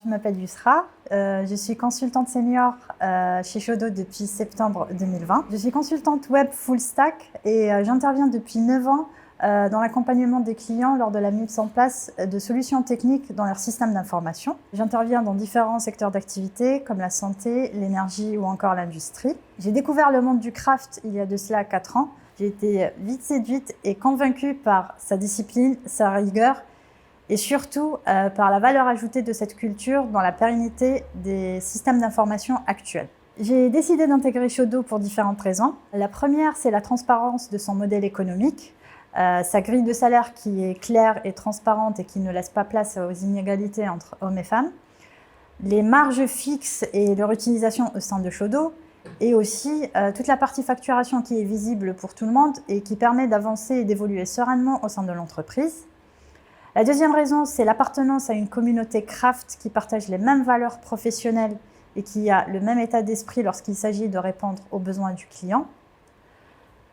Je m'appelle Yusra, je suis consultante senior chez Shodo depuis septembre 2020. Je suis consultante web full stack et j'interviens depuis 9 ans dans l'accompagnement des clients lors de la mise en place de solutions techniques dans leur système d'information. J'interviens dans différents secteurs d'activité comme la santé, l'énergie ou encore l'industrie. J'ai découvert le monde du craft il y a de cela 4 ans. J'ai été vite séduite et convaincue par sa discipline, sa rigueur et surtout par la valeur ajoutée de cette culture dans la pérennité des systèmes d'information actuels. J'ai décidé d'intégrer Shodo pour différentes raisons. La première, c'est la transparence de son modèle économique, sa grille de salaire qui est claire et transparente et qui ne laisse pas place aux inégalités entre hommes et femmes, les marges fixes et leur utilisation au sein de Shodo, et aussi toute la partie facturation qui est visible pour tout le monde et qui permet d'avancer et d'évoluer sereinement au sein de l'entreprise. La deuxième raison, c'est l'appartenance à une communauté craft qui partage les mêmes valeurs professionnelles et qui a le même état d'esprit lorsqu'il s'agit de répondre aux besoins du client.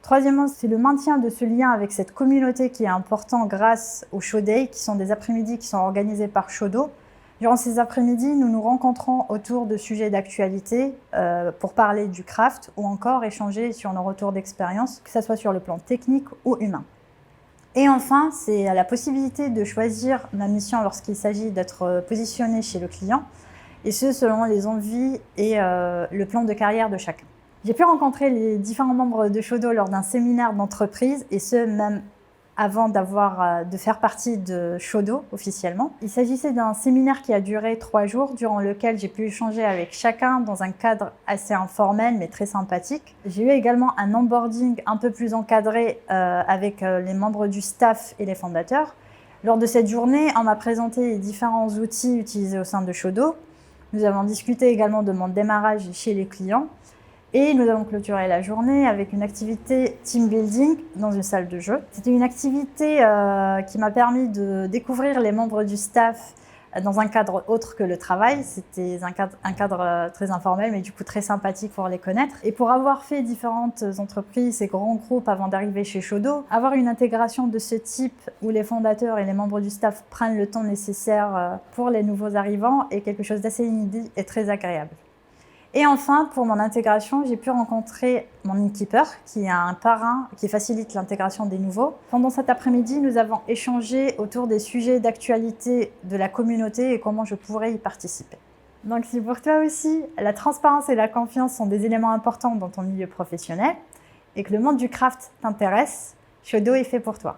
Troisièmement, c'est le maintien de ce lien avec cette communauté qui est important grâce aux Show Days, qui sont des après-midi qui sont organisés par Shodo. Durant ces après-midi, nous nous rencontrons autour de sujets d'actualité pour parler du craft ou encore échanger sur nos retours d'expérience, que ce soit sur le plan technique ou humain. Et enfin, c'est la possibilité de choisir ma mission lorsqu'il s'agit d'être positionné chez le client, et ce selon les envies et le plan de carrière de chacun. J'ai pu rencontrer les différents membres de Shodo lors d'un séminaire d'entreprise, et ce même avant de faire partie de Shodo officiellement. Il s'agissait d'un séminaire qui a duré 3 jours, durant lequel j'ai pu échanger avec chacun dans un cadre assez informel mais très sympathique. J'ai eu également un onboarding un peu plus encadré avec les membres du staff et les fondateurs. Lors de cette journée, on m'a présenté les différents outils utilisés au sein de Shodo. Nous avons discuté également de mon démarrage chez les clients. Et nous avons clôturé la journée avec une activité team building dans une salle de jeu. C'était une activité qui m'a permis de découvrir les membres du staff dans un cadre autre que le travail. C'était un cadre très informel, mais du coup très sympathique pour les connaître. Et pour avoir fait différentes entreprises et grands groupes avant d'arriver chez Shodo, avoir une intégration de ce type où les fondateurs et les membres du staff prennent le temps nécessaire pour les nouveaux arrivants est quelque chose d'assez inédit et très agréable. Et enfin, pour mon intégration, j'ai pu rencontrer mon in-keeper, qui est un parrain qui facilite l'intégration des nouveaux. Pendant cet après-midi, nous avons échangé autour des sujets d'actualité de la communauté et comment je pourrais y participer. Donc si pour toi aussi, la transparence et la confiance sont des éléments importants dans ton milieu professionnel et que le monde du craft t'intéresse, Shodo est fait pour toi.